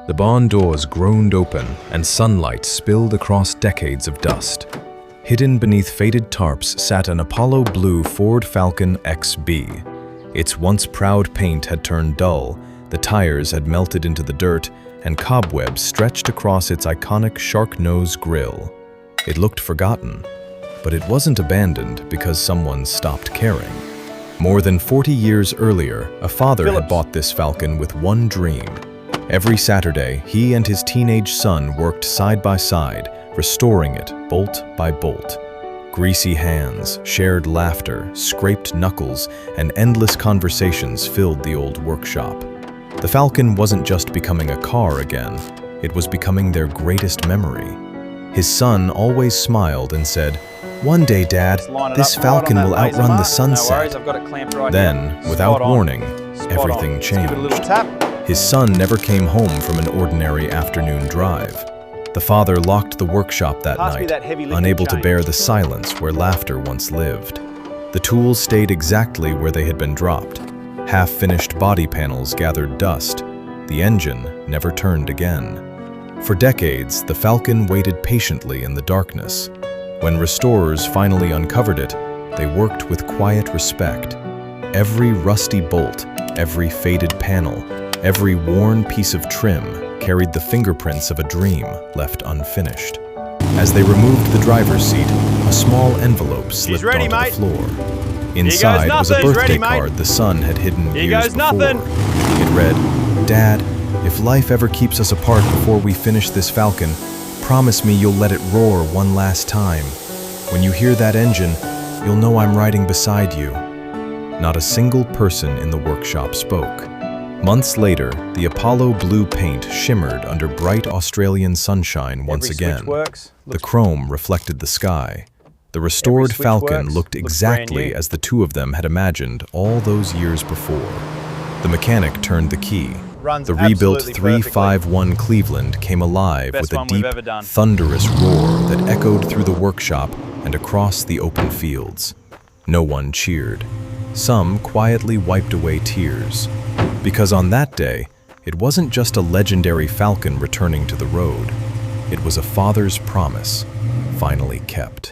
The barn doors groaned open and sunlight spilled across decades of dust. Hidden beneath faded tarps sat an Apollo blue Ford Falcon XB. Its once proud paint had turned dull, the tires had melted into the dirt, and cobwebs stretched across its iconic shark nose grille. It looked forgotten, but it wasn't abandoned because someone stopped caring. More than 40 years earlier, a father had bought this Falcon with one dream. Every Saturday, he and his teenage son worked side by side, restoring it bolt by bolt. Greasy hands, shared laughter, scraped knuckles, and endless conversations filled the old workshop. The Falcon wasn't just becoming a car again, it was becoming their greatest memory. His son always smiled and said, "One day, Dad, this Falcon will outrun the sunset." Then, without warning, everything changed. His son never came home from an ordinary afternoon drive. The father locked the workshop that night, unable to bear the silence where laughter once lived. The tools stayed exactly where they had been dropped. Half-finished body panels gathered dust. The engine never turned again. For decades, the Falcon waited patiently in the darkness. When restorers finally uncovered it, they worked with quiet respect. Every rusty bolt, every faded panel, every worn piece of trim carried the fingerprints of a dream left unfinished. As they removed the driver's seat, a small envelope slipped onto the floor. Inside was a birthday card the son had hidden years before. It read, "Dad, if life ever keeps us apart before we finish this Falcon, promise me you'll let it roar one last time. When you hear that engine, you'll know I'm riding beside you." Not a single person in the workshop spoke. Months later, the Apollo blue paint shimmered under bright Australian sunshine once again. The chrome reflected the sky. The restored Falcon looked exactly as the two of them had imagined all those years before. The mechanic turned the key. The rebuilt 351 Cleveland came alive with a deep, thunderous roar that echoed through the workshop and across the open fields. No one cheered. Some quietly wiped away tears. Because on that day, it wasn't just a legendary Falcon returning to the road. It was a father's promise, finally kept.